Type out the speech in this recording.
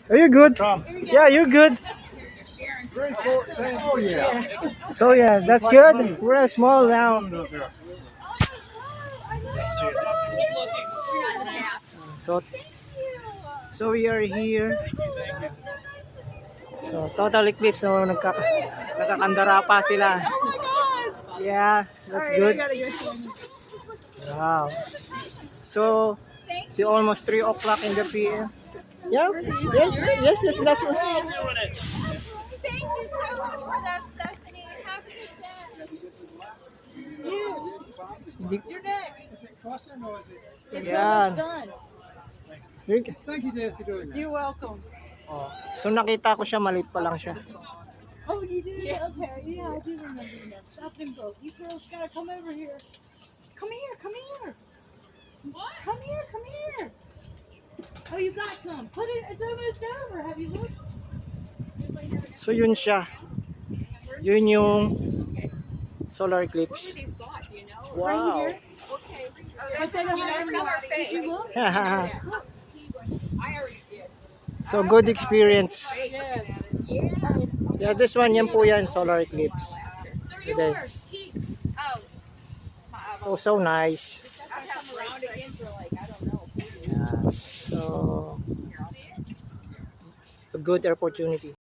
Are you good? Tom. Yeah, you're good. Oh yeah. So yeah, that's good. We're small now. So so we are here. So total eclipse, so nakakandara pa sila. Yeah, that's good. Wow. So see, almost 3 o'clock in the PM. Yeah, yes, that's what. Thank you so much for that, Stephanie. Have a good day. You're next. Yeah. Done. Thank you, Dave, for doing that. You're welcome. Oh. So nakita ko siya, maliit pa lang siya. Oh, you did? Yeah. Okay. Yeah, I do remember that. Stop them both. You girls gotta come over here. Come here. Come here. What? Come here. Come here. Oh, you got some. Put it. It's almost over. Have you looked? So yun siya. Yun yung solar eclipse. Wow. But then did you look? So good experience. Yes. Yeah, this one, yan po yan, solar eclipse. Today. Oh, so nice. Yeah. So, a good opportunity.